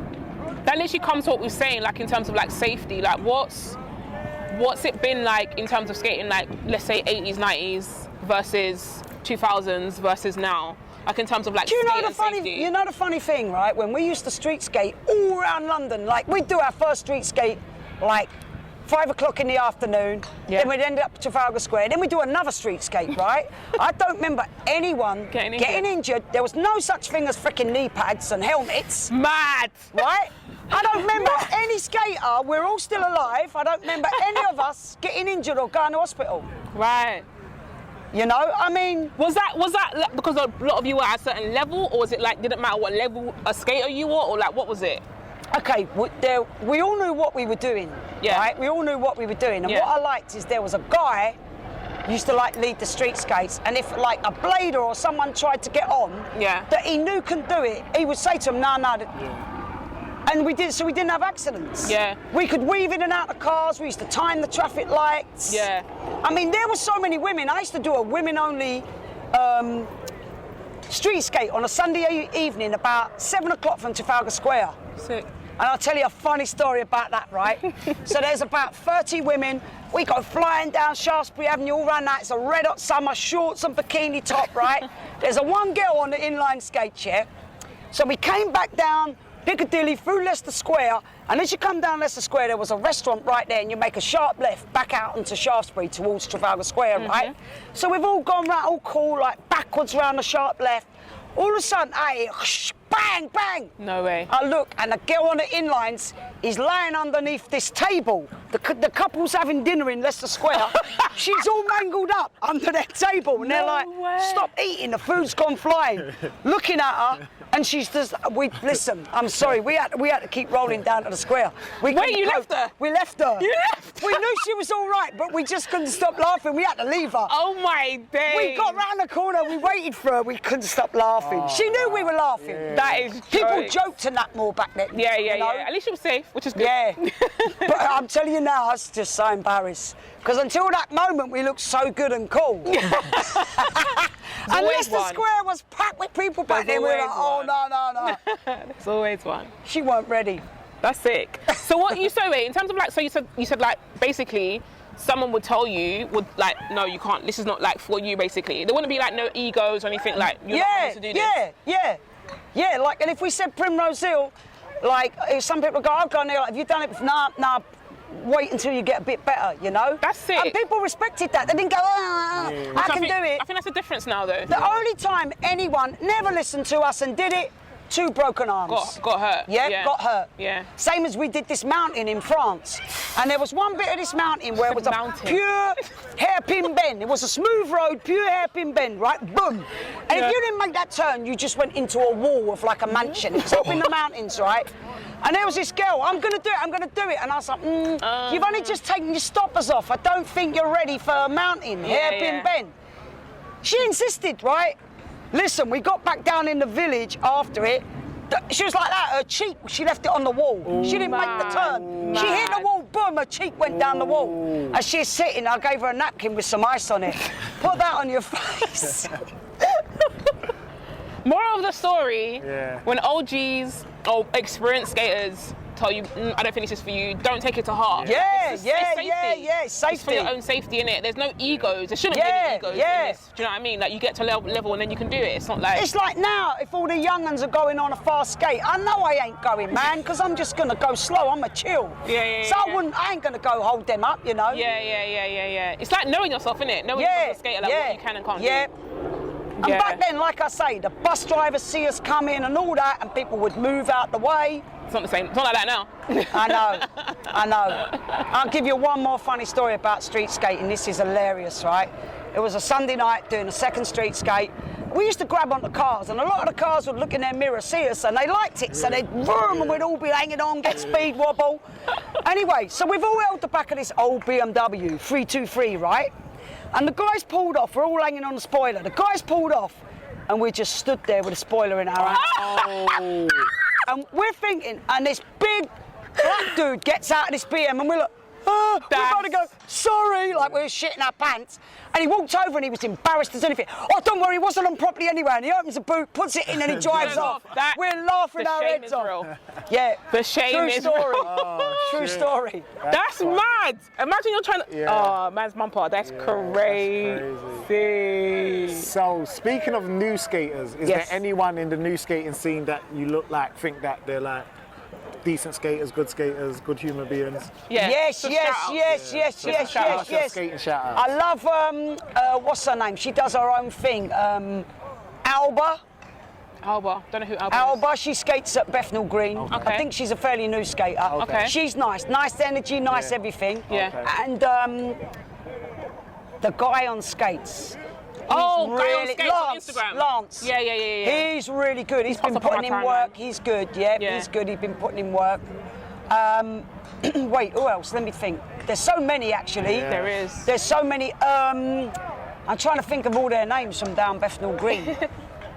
[SPEAKER 3] That literally comes to what we're saying, like in terms of like safety. Like what's it been like in terms of skating, like let's say 80s, 90s versus 2000s versus now? Like in terms of like
[SPEAKER 1] Do you know
[SPEAKER 3] skate
[SPEAKER 1] the
[SPEAKER 3] and
[SPEAKER 1] funny?
[SPEAKER 3] safety.
[SPEAKER 1] You know the funny thing, right? When we used to street skate all around London, like we'd do our first street skate, like 5 o'clock in the afternoon.
[SPEAKER 3] Yeah.
[SPEAKER 1] Then we'd end up at Trafalgar Square. Then we'd do another street skate, right? I don't remember anyone
[SPEAKER 3] Getting
[SPEAKER 1] injured. There was no such thing as freaking knee pads and helmets,
[SPEAKER 3] Mad.
[SPEAKER 1] right? I don't remember any skater. We're all still alive. I don't remember any of us getting injured or going to hospital.
[SPEAKER 3] Right.
[SPEAKER 1] You know, I mean,
[SPEAKER 3] Was that like, because a lot of you were at a certain level, or was it like didn't matter what level a skater you were, or like what was it?
[SPEAKER 1] okay, we all knew what we were doing,
[SPEAKER 3] Yeah.
[SPEAKER 1] right? We all knew what we were doing, and
[SPEAKER 3] Yeah.
[SPEAKER 1] what I liked is there was a guy used to like lead the street skates, and if like a blader or someone tried to get on,
[SPEAKER 3] Yeah.
[SPEAKER 1] that he knew couldn't do it, he would say to him, no. And we did, so we didn't have accidents.
[SPEAKER 3] Yeah.
[SPEAKER 1] We could weave in and out of cars. We used to time the traffic lights.
[SPEAKER 3] Yeah.
[SPEAKER 1] I mean, there were so many women. I used to do a women-only street skate on a Sunday evening about 7 o'clock from Trafalgar Square.
[SPEAKER 3] Sick.
[SPEAKER 1] And I'll tell you a funny story about that, right? So there's about 30 women. We go flying down Shaftesbury Avenue, all around that. It's a red hot summer, shorts and bikini top, right? There's a one girl on the inline skate chair. So we came back down Piccadilly through Leicester Square, and as you come down Leicester Square, there was a restaurant right there, and you make a sharp left back out into Shaftesbury towards Trafalgar Square, right? So we've all gone round, all cool, like backwards round the sharp left. All of a sudden, bang, bang.
[SPEAKER 3] No way.
[SPEAKER 1] I look, and the girl on the inlines is lying underneath this table. The couple's having dinner in Leicester Square. She's all mangled up under their table, and they're
[SPEAKER 3] No
[SPEAKER 1] like,
[SPEAKER 3] way.
[SPEAKER 1] stop eating, the food's gone flying. Looking at her, and she's just, listen, I'm sorry, we had to keep rolling down to the square.
[SPEAKER 3] Wait, you left her?
[SPEAKER 1] We left her.
[SPEAKER 3] You left her?
[SPEAKER 1] We knew she was all right, but we just couldn't stop laughing. We had to leave her.
[SPEAKER 3] Oh my days.
[SPEAKER 1] We got round the corner, we waited for her, we couldn't stop laughing. She knew we were laughing.
[SPEAKER 3] That is
[SPEAKER 1] People
[SPEAKER 3] jokes.
[SPEAKER 1] joked and that more back then.
[SPEAKER 3] Yeah,
[SPEAKER 1] you know?
[SPEAKER 3] At least you were safe, which is good.
[SPEAKER 1] Yeah. But I'm telling you now, I was just so embarrassed. Because until that moment, we looked so good and cool. And
[SPEAKER 3] always
[SPEAKER 1] Leicester
[SPEAKER 3] one.
[SPEAKER 1] Square was packed with people back
[SPEAKER 3] There's
[SPEAKER 1] then. We were like,
[SPEAKER 3] always
[SPEAKER 1] oh,
[SPEAKER 3] one.
[SPEAKER 1] no.
[SPEAKER 3] There's always one.
[SPEAKER 1] She weren't ready.
[SPEAKER 3] That's sick. So what you say, wait, in terms of like, so you said like basically someone would tell you would like, no, you can't. This is not like for you. Basically, there wouldn't be like no egos or anything like you're not supposed to do this.
[SPEAKER 1] Yeah. Like, and if we said Primrose Hill, like, if some people go, I've gone there, like, have you done it before? Nah. Wait until you get a bit better, you know?
[SPEAKER 3] That's sick.
[SPEAKER 1] And people respected that. They didn't go, I can do it.
[SPEAKER 3] I think that's the difference now, though.
[SPEAKER 1] The only time anyone never listened to us and did it, 2 broken arms.
[SPEAKER 3] Got hurt.
[SPEAKER 1] Yeah, got hurt.
[SPEAKER 3] Yeah.
[SPEAKER 1] Same as we did this mountain in France. And there was one bit of this mountain where it was a
[SPEAKER 3] Mountain.
[SPEAKER 1] pure hairpin bend. It was a smooth road, pure hairpin bend, right? Boom. And if you didn't make that turn, you just went into a wall of like a mansion. It's up in the mountains, right? And there was this girl, I'm gonna do it. And I was like, you've only just taken your stoppers off. I don't think you're ready for a mountain, hairpin bend. She insisted, right? Listen, we got back down in the village after it. She was like that, her cheek, she left it on the wall. She didn't make the turn. She hit the wall, boom, her cheek went down the wall. As she's sitting, I gave her a napkin with some ice on it. Put that on your face.
[SPEAKER 3] Moral of the story,
[SPEAKER 4] Yeah.
[SPEAKER 3] when OGs or experienced skaters tell you, I don't think this is for you, don't take it to heart.
[SPEAKER 1] Yeah,
[SPEAKER 3] It's
[SPEAKER 1] yeah,
[SPEAKER 3] safety.
[SPEAKER 1] yeah,
[SPEAKER 3] It's for
[SPEAKER 1] safety.
[SPEAKER 3] your own safety, innit? There's no egos. There shouldn't be
[SPEAKER 1] Yeah,
[SPEAKER 3] any egos in
[SPEAKER 1] yeah.
[SPEAKER 3] this. Do you know what I mean? Like, you get to level and then you can do it. It's not like...
[SPEAKER 1] It's like now, if all the young uns are going on a fast skate, I know I ain't going, man, because I'm just gonna go slow. I'm a chill.
[SPEAKER 3] Yeah,
[SPEAKER 1] So
[SPEAKER 3] yeah.
[SPEAKER 1] I ain't gonna go hold them up, you know.
[SPEAKER 3] Yeah. It's like knowing yourself, innit? Knowing
[SPEAKER 1] Yeah,
[SPEAKER 3] yourself as a skater, like what you can and can't
[SPEAKER 1] yeah.
[SPEAKER 3] do.
[SPEAKER 1] And
[SPEAKER 3] Yeah.
[SPEAKER 1] back then, like I say, the bus drivers see us come in and all that, and people would move out the way.
[SPEAKER 3] It's not the same. It's not like that now.
[SPEAKER 1] I know. I'll give you one more funny story about street skating. This is hilarious, right? It was a Sunday night doing a second street skate. We used to grab onto cars, and a lot of the cars would look in their mirror, see us, and they liked it. So they'd vroom, and we'd all be hanging on, get speed wobble. Anyway, so we've all held the back of this old BMW 323, right? And the guys pulled off. We're all hanging on the spoiler. The guys pulled off, and we just stood there with a spoiler in our hand. And we're thinking, and this big black dude gets out of this BM, and we're like, we're about to go, sorry, like we were shitting our pants. And he walked over and he was embarrassed as anything. Oh, don't worry, it wasn't on properly anyway. And he opens the boot, puts it in, and he drives off. We're laughing
[SPEAKER 3] The
[SPEAKER 1] our
[SPEAKER 3] shame
[SPEAKER 1] heads
[SPEAKER 3] is
[SPEAKER 1] off.
[SPEAKER 3] real.
[SPEAKER 1] Yeah.
[SPEAKER 3] The shame
[SPEAKER 1] True
[SPEAKER 3] is
[SPEAKER 1] story.
[SPEAKER 3] real.
[SPEAKER 1] True story.
[SPEAKER 3] That's mad. Imagine you're trying to... Oh, man's bumper. That's crazy.
[SPEAKER 4] So, speaking of new skaters, is
[SPEAKER 1] Yes.
[SPEAKER 4] there anyone in the new skating scene that you think that they're like decent skaters, good human beings?
[SPEAKER 3] Yeah.
[SPEAKER 1] Yes,
[SPEAKER 3] So
[SPEAKER 1] yes,
[SPEAKER 3] shout out.
[SPEAKER 1] yes, yes, yes,
[SPEAKER 3] shout out.
[SPEAKER 1] yes, yes.
[SPEAKER 4] Skating shout out.
[SPEAKER 1] I love, what's her name? She does her own thing. Alba.
[SPEAKER 3] Alba. Don't know who Alba is.
[SPEAKER 1] Alba, she skates at Bethnal Green.
[SPEAKER 3] Okay.
[SPEAKER 1] I think she's a fairly new skater.
[SPEAKER 3] Okay.
[SPEAKER 1] She's nice energy, nice everything.
[SPEAKER 3] Yeah.
[SPEAKER 4] Okay.
[SPEAKER 1] And the guy on skates,
[SPEAKER 3] Oh, guy on skates on Instagram.
[SPEAKER 1] Lance.
[SPEAKER 3] Yeah.
[SPEAKER 1] He's really good. He's been
[SPEAKER 3] popped up on
[SPEAKER 1] putting
[SPEAKER 3] my
[SPEAKER 1] in
[SPEAKER 3] timeline.
[SPEAKER 1] work. He's good. Yeah, he's good. He's been putting in work. Wait, who else? Let me think. There's so many actually.
[SPEAKER 4] Yeah.
[SPEAKER 3] There is.
[SPEAKER 1] There's so many. I'm trying to think of all their names from down Bethnal Green.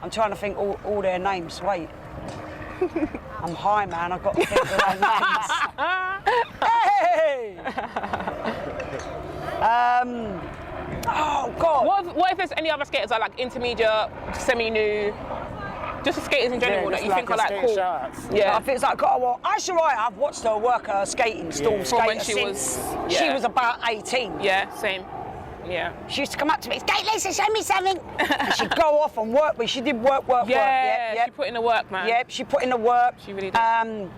[SPEAKER 1] I'm trying to think all their names. Wait. I'm high, man. I've got to think of their names. Hey! Oh God.
[SPEAKER 3] What if there's any other skaters that are like intermediate, semi-new, just skaters in general that you think are like cool?
[SPEAKER 1] Yeah, I think it's like, oh, well, Aisha Wright, I've watched her work her skating, storm
[SPEAKER 3] From when
[SPEAKER 1] skater
[SPEAKER 3] she
[SPEAKER 1] since
[SPEAKER 3] was-
[SPEAKER 1] she was about 18.
[SPEAKER 3] Yeah, same. Yeah.
[SPEAKER 1] She used to come up to me, skate Lisa, show me something. And she'd go off and work, but she did work.
[SPEAKER 3] Yeah, she put in the work, man.
[SPEAKER 1] Yep, she put in the work.
[SPEAKER 3] She really did.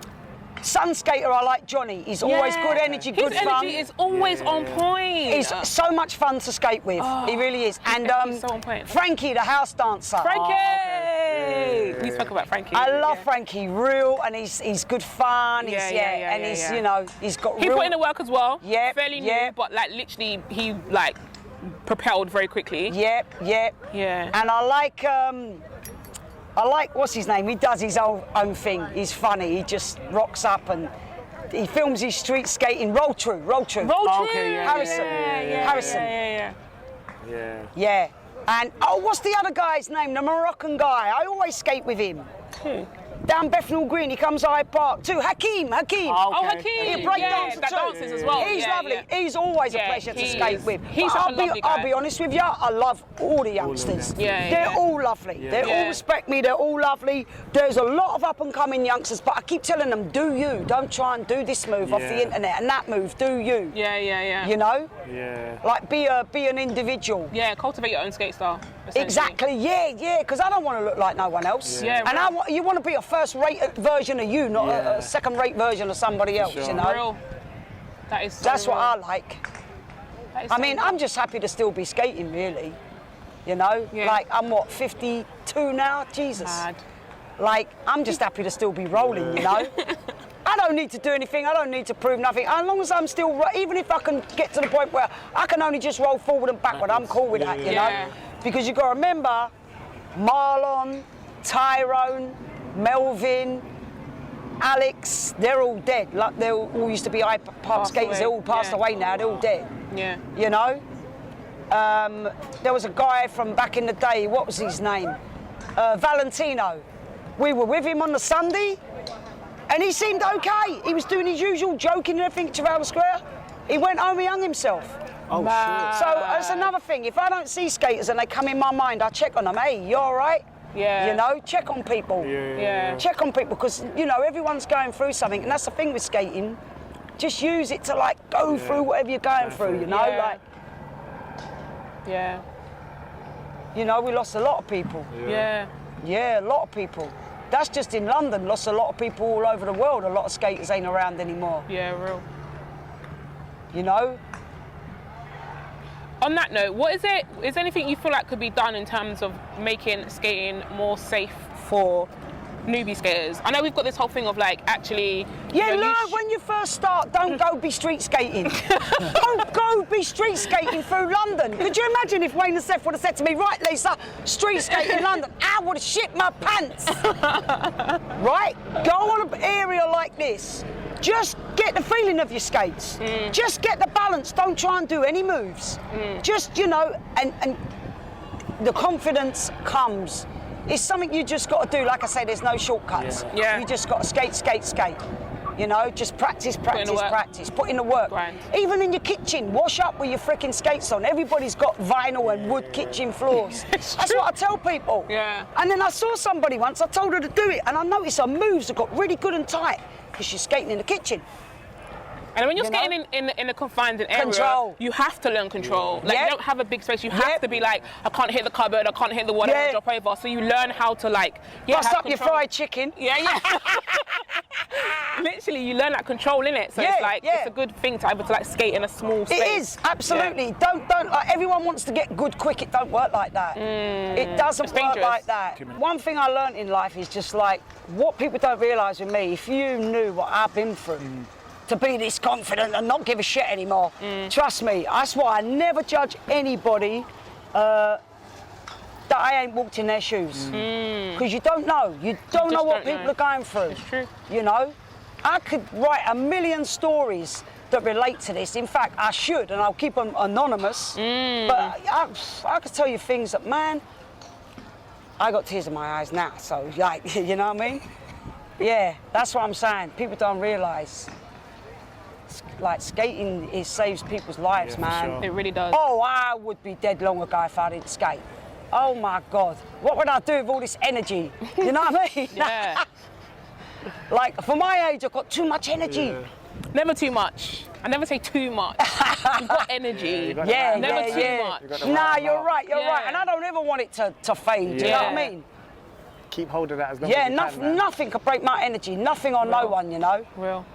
[SPEAKER 1] Sun skater, I like Johnny. He's always good energy, good
[SPEAKER 3] His
[SPEAKER 1] fun.
[SPEAKER 3] energy is always on point.
[SPEAKER 1] He's so much fun to skate with. He really is. And
[SPEAKER 3] he's so on point.
[SPEAKER 1] Frankie, the house dancer.
[SPEAKER 3] Frankie! We spoke about Frankie.
[SPEAKER 1] I love Frankie, real, and he's good fun. He's, and he's,
[SPEAKER 3] yeah.
[SPEAKER 1] you know, he's got
[SPEAKER 3] He
[SPEAKER 1] real...
[SPEAKER 3] put in the work as well.
[SPEAKER 1] Yep,
[SPEAKER 3] Fairly new,
[SPEAKER 1] yep.
[SPEAKER 3] but like literally he like propelled very quickly.
[SPEAKER 1] Yep.
[SPEAKER 3] Yeah.
[SPEAKER 1] And I like, what's his name? He does his own thing. He's funny. He just rocks up and he films his street skating. Roll true.
[SPEAKER 3] Okay,
[SPEAKER 1] Harrison. Harrison. Yeah. And, what's the other guy's name? The Moroccan guy. I always skate with him. Down Bethnal Green, he comes to Hyde Park too. Hakeem.
[SPEAKER 3] Oh, Hakeem.
[SPEAKER 1] He break dancer
[SPEAKER 3] that
[SPEAKER 1] too.
[SPEAKER 3] dances as well.
[SPEAKER 1] He's
[SPEAKER 3] Yeah,
[SPEAKER 1] lovely.
[SPEAKER 3] yeah.
[SPEAKER 1] He's always a
[SPEAKER 3] Yeah,
[SPEAKER 1] pleasure to
[SPEAKER 3] he
[SPEAKER 1] skate
[SPEAKER 3] is.
[SPEAKER 1] with.
[SPEAKER 3] He's
[SPEAKER 1] But
[SPEAKER 3] such a lovely guy.
[SPEAKER 1] I'll be honest with you, I love all the youngsters. They're all lovely. They all respect me. They're all lovely. There's a lot of up and coming youngsters, but I keep telling them, do you. Don't try and do this move off the internet and that move. Do you.
[SPEAKER 3] Yeah.
[SPEAKER 1] You know?
[SPEAKER 4] Yeah.
[SPEAKER 1] Like be an individual.
[SPEAKER 3] Yeah, cultivate your own skate style. essentially.
[SPEAKER 1] Exactly, yeah, because I don't want to look like no one else.
[SPEAKER 3] Yeah,
[SPEAKER 1] and you want to be a first-rate version of you, not a second-rate version of somebody else, you know?
[SPEAKER 3] Real. That is so
[SPEAKER 1] That's what
[SPEAKER 3] real.
[SPEAKER 1] I like.
[SPEAKER 3] That is
[SPEAKER 1] I
[SPEAKER 3] so
[SPEAKER 1] mean,
[SPEAKER 3] real.
[SPEAKER 1] I'm just happy to still be skating, really. You know?
[SPEAKER 3] Yeah.
[SPEAKER 1] Like, I'm what, 52 now? Jesus.
[SPEAKER 3] Mad.
[SPEAKER 1] Like, I'm just happy to still be rolling, you know? I don't need to do anything. I don't need to prove nothing. As long as I'm still, even if I can get to the point where I can only just roll forward and backward, I'm cool with that, you know? Because you've got to remember, Marlon, Tyrone, Melvin, Alex, they're all dead. Like, they all used to be Hyde Park skaters. They're all passed away now. They're all dead.
[SPEAKER 3] Yeah.
[SPEAKER 1] You know? There was a guy from back in the day, what was his name? Valentino. We were with him on the Sunday, and he seemed okay. He was doing his usual joking and everything to Trafalgar Square. He went home, he hung himself.
[SPEAKER 4] Oh, shit.
[SPEAKER 1] So that's another thing. If I don't see skaters and they come in my mind, I check on them. Hey, you all right?
[SPEAKER 3] Yeah.
[SPEAKER 1] You know, check on people.
[SPEAKER 3] Yeah.
[SPEAKER 1] Check on people because, you know, everyone's going through something. And that's the thing with skating. Just use it to, like, go through whatever you're going through, you know?
[SPEAKER 3] Yeah.
[SPEAKER 1] Like,
[SPEAKER 3] Yeah.
[SPEAKER 1] you know, we lost a lot of people.
[SPEAKER 3] Yeah.
[SPEAKER 1] Yeah, a lot of people. That's just in London. Lost a lot of people all over the world. A lot of skaters ain't around anymore.
[SPEAKER 3] Yeah, real.
[SPEAKER 1] You know?
[SPEAKER 3] On that note, is there anything you feel like could be done in terms of making skating more safe for newbie skaters? I know we've got this whole thing of like actually.
[SPEAKER 1] Yeah, look, when you first start, don't go be street skating. Don't go be street skating through London. Could you imagine if Wayne and Seth would have said to me, right, Lisa, street skating in London? I would have shit my pants. Right? Go on an area like this. Just get the feeling of your skates. Just get the balance. Don't try and do any moves. Just, you know, and the confidence comes. It's something you just got to do. Like I say, there's no shortcuts.
[SPEAKER 3] Yeah.
[SPEAKER 1] You just got to skate. You know, just practice. Put in the work.
[SPEAKER 3] Grind.
[SPEAKER 1] Even in your kitchen, wash up with your freaking skates on. Everybody's got vinyl and wood kitchen floors. That's what I tell people.
[SPEAKER 3] Yeah.
[SPEAKER 1] And then I saw somebody once, I told her to do it, and I noticed her moves have got really good and tight because she's skating in the kitchen.
[SPEAKER 3] And when you're
[SPEAKER 1] You know?
[SPEAKER 3] skating in a confined area,
[SPEAKER 1] Control.
[SPEAKER 3] you have to learn control. Like
[SPEAKER 1] Yep.
[SPEAKER 3] you don't have a big space. You have
[SPEAKER 1] Yep.
[SPEAKER 3] to be like, I can't hit the cupboard, I can't hit the whatever,
[SPEAKER 1] Yeah.
[SPEAKER 3] drop over. So you learn how to like,
[SPEAKER 1] Bust
[SPEAKER 3] have
[SPEAKER 1] up your
[SPEAKER 3] control.
[SPEAKER 1] fried chicken.
[SPEAKER 3] Yeah. Literally, you learn that control in it. So it's like it's a good thing to able to like skate in a small space.
[SPEAKER 1] It is, absolutely. Don't like everyone wants to get good quick. It don't work like that. It doesn't
[SPEAKER 3] It's
[SPEAKER 1] work
[SPEAKER 3] dangerous.
[SPEAKER 1] like that. One thing I learned in life is just like what people don't realise with me, if you knew what I've been through to be this confident and not give a shit anymore, trust me, that's why I never judge anybody that I ain't walked in their shoes. Because you don't know. You don't know what people are going through.
[SPEAKER 3] It's true.
[SPEAKER 1] You know? I could write a million stories that relate to this. In fact, I should, and I'll keep them anonymous. But I could tell you things that, man, I got tears in my eyes now. So, like, you know what I mean? Yeah, that's what I'm saying. People don't realise. Like, skating, it saves people's lives, man.
[SPEAKER 4] Sure.
[SPEAKER 3] It really does.
[SPEAKER 1] Oh, I would be dead long ago if I didn't skate. Oh my God, what would I do with all this energy? You know what I mean?
[SPEAKER 3] Yeah.
[SPEAKER 1] Like, for my age, I've got too much energy.
[SPEAKER 3] Never too much. I never say too much. You've got energy.
[SPEAKER 1] Yeah,
[SPEAKER 3] Never too much.
[SPEAKER 1] Nah, you're right, you're right. And I don't ever want it to fade, you know what I mean?
[SPEAKER 4] Keep hold of that as long
[SPEAKER 1] Yeah,
[SPEAKER 4] as you can, man.
[SPEAKER 1] nothing could break my energy, nothing or no one, you know?
[SPEAKER 3] Real.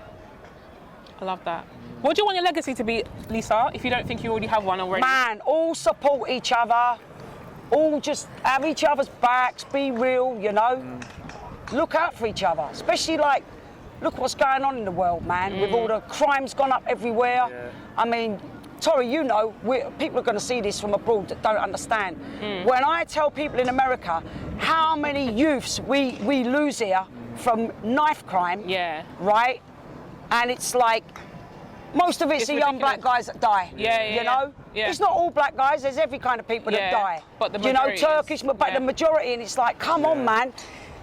[SPEAKER 3] I love that. What do you want your legacy to be, Lisa, if you don't think you already have one already?
[SPEAKER 1] Man, all support each other, all just have each other's backs, be real, you know? Look out for each other, especially like, look what's going on in the world, man, with all the crimes gone up everywhere.
[SPEAKER 4] Yeah.
[SPEAKER 1] I mean, Tori, you know, people are going to see this from abroad that don't understand. When I tell people in America how many youths we lose here from knife crime, right? And it's like, most of it's the young black guys that die. You know?
[SPEAKER 3] Yeah.
[SPEAKER 1] It's not all black guys, there's every kind of people that die.
[SPEAKER 3] But the
[SPEAKER 1] you know,
[SPEAKER 3] majority
[SPEAKER 1] Turkish, but the majority, and it's like, come on, man.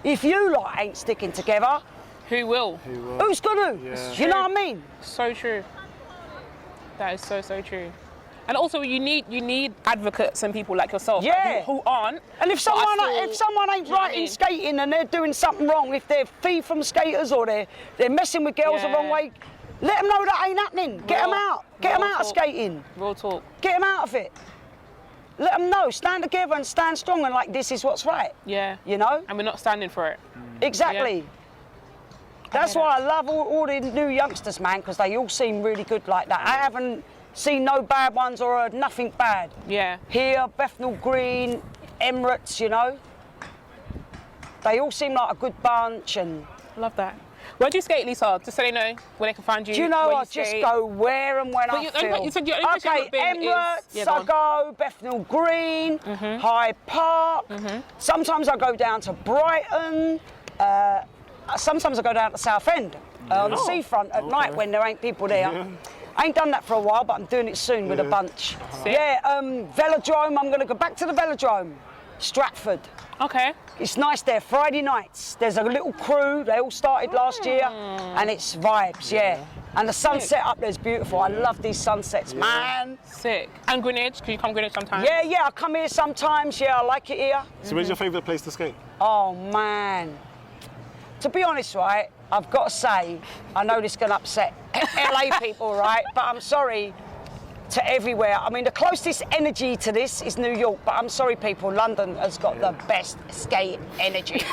[SPEAKER 1] If you lot ain't sticking together,
[SPEAKER 3] Who will?
[SPEAKER 1] who's gonna? You know what I mean?
[SPEAKER 3] So true. That is so true. And also, you need advocates and people like yourself who aren't.
[SPEAKER 1] And if someone ain't right in skating and they're doing something wrong, if they're thief from skaters or they're messing with girls the wrong way, let them know that ain't happening. Get them out. Get them out of skating.
[SPEAKER 3] Real talk.
[SPEAKER 1] Get them out of it. Let them know. Stand together and stand strong and like, this is what's right.
[SPEAKER 3] Yeah.
[SPEAKER 1] You know?
[SPEAKER 3] And we're not standing for it.
[SPEAKER 1] Exactly.
[SPEAKER 3] Yeah.
[SPEAKER 1] That's why I love all the new youngsters, man, because they all seem really good like that. I haven't seen no bad ones or heard nothing bad.
[SPEAKER 3] Yeah.
[SPEAKER 1] Here, Bethnal Green, Emirates, you know. They all seem like a good bunch and...
[SPEAKER 3] Love that. Where do you skate, Lisa? Just so they know where they can find you.
[SPEAKER 1] Do you know,
[SPEAKER 3] where
[SPEAKER 1] I just go where and when I feel.
[SPEAKER 3] You said your only place
[SPEAKER 1] okay,
[SPEAKER 3] you've been
[SPEAKER 1] Emirates,
[SPEAKER 3] is,
[SPEAKER 1] I go, Bethnal Green, Hyde Park. Sometimes I go down to Brighton. Sometimes I go down to Southend on the seafront at night when there ain't people there. I ain't done that for a while, but I'm doing it soon with a bunch. Yeah, Velodrome, I'm going to go back to the Velodrome. Stratford.
[SPEAKER 3] Okay.
[SPEAKER 1] It's nice there, Friday nights. There's a little crew, they all started last year, and it's vibes, And the sunset up there's beautiful. I love these sunsets, man.
[SPEAKER 3] Sick. And Greenwich, can you come Greenwich sometimes?
[SPEAKER 1] Yeah, I come here sometimes, I like it here.
[SPEAKER 4] So where's your favourite place to skate?
[SPEAKER 1] Oh, man. To be honest, right, I've got to say, I know this can upset LA people, right, but I'm sorry to everywhere. I mean, the closest energy to this is New York, but I'm sorry, people, London has got the best skate energy.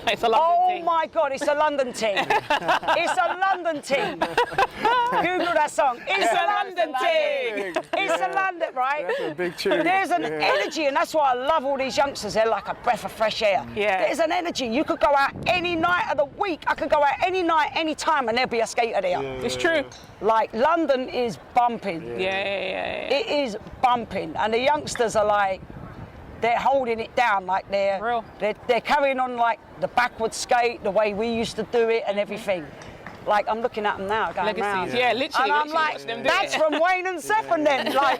[SPEAKER 3] It's a London team.
[SPEAKER 1] Oh my God, it's a London team. It's a London team. Google that song. It's a London team. It's a London, right?
[SPEAKER 4] That's a big tune.
[SPEAKER 1] There's an energy, and that's why I love all these youngsters. They're like a breath of fresh air.
[SPEAKER 3] Yeah.
[SPEAKER 1] There's an energy. You could go out any night of the week. I could go out any night, any time, and there'll be a skater there.
[SPEAKER 3] It's true.
[SPEAKER 1] Like, London is bumping.
[SPEAKER 3] Yeah.
[SPEAKER 1] It is bumping, and the youngsters are like, they're holding it down, like they're carrying on like the backward skate, the way we used to do it, and everything. Like, I'm looking at them now, going round.
[SPEAKER 3] Yeah, literally.
[SPEAKER 1] And I'm like, that's from Wayne and Seth and them. Like,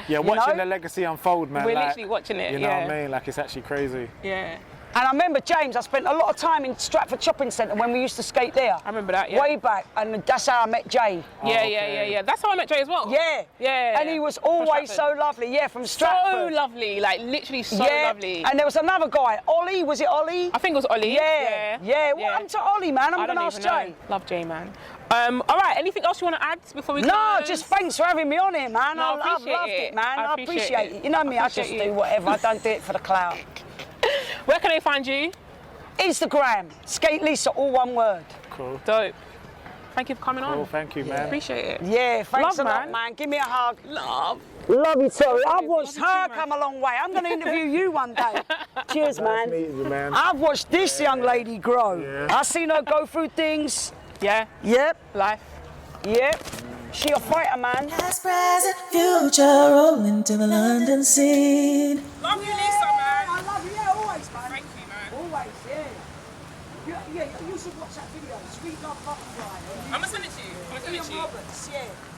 [SPEAKER 4] watching the legacy unfold, man.
[SPEAKER 3] We're
[SPEAKER 4] like,
[SPEAKER 3] literally watching it.
[SPEAKER 4] You know what I mean? Like, it's actually crazy.
[SPEAKER 3] Yeah.
[SPEAKER 1] And I remember, James, I spent a lot of time in Stratford Shopping Centre when we used to skate there.
[SPEAKER 3] I remember that,
[SPEAKER 1] Way back, and that's how I met Jay.
[SPEAKER 3] Yeah. That's how I met Jay as well.
[SPEAKER 1] Yeah. And he was always so lovely. Yeah, from Stratford.
[SPEAKER 3] So lovely, like literally so lovely.
[SPEAKER 1] And there was another guy, Ollie, was it Ollie?
[SPEAKER 3] I think it was Ollie.
[SPEAKER 1] Yeah. What happened to Ollie, man? I'm going to ask Jay.
[SPEAKER 3] Love Jay, man. All right, anything else you want to add before we close?
[SPEAKER 1] No, just thanks for having me on here, man.
[SPEAKER 3] No,
[SPEAKER 1] I've loved it, man. I appreciate it. You know me, I just do whatever. I don't do it for the clout.
[SPEAKER 3] Where can they find you?
[SPEAKER 1] Instagram, Skate Lisa, all one word.
[SPEAKER 4] Cool.
[SPEAKER 3] Dope. Thank you for coming on.
[SPEAKER 4] Cool, thank you, man.
[SPEAKER 3] Appreciate it.
[SPEAKER 1] Yeah, thanks
[SPEAKER 3] Love,
[SPEAKER 1] a lot, man. Give me a hug.
[SPEAKER 3] Love.
[SPEAKER 1] Love you, Tori. I've watched her come a long way. I'm going to interview you one day. Cheers, man.
[SPEAKER 4] Nice meeting you, man.
[SPEAKER 1] I've watched this young lady grow. I've seen her go through things.
[SPEAKER 3] Yeah.
[SPEAKER 1] Yep.
[SPEAKER 3] Life.
[SPEAKER 1] Yep. She a fighter, man.
[SPEAKER 2] Past, present, future, rolling to the London scene.
[SPEAKER 3] Love you, Lisa, man.
[SPEAKER 1] should watch that video. Sweet Love Butterfly.
[SPEAKER 3] I'm gonna send it to you. I'm gonna send it to you.
[SPEAKER 1] Roberts, yeah.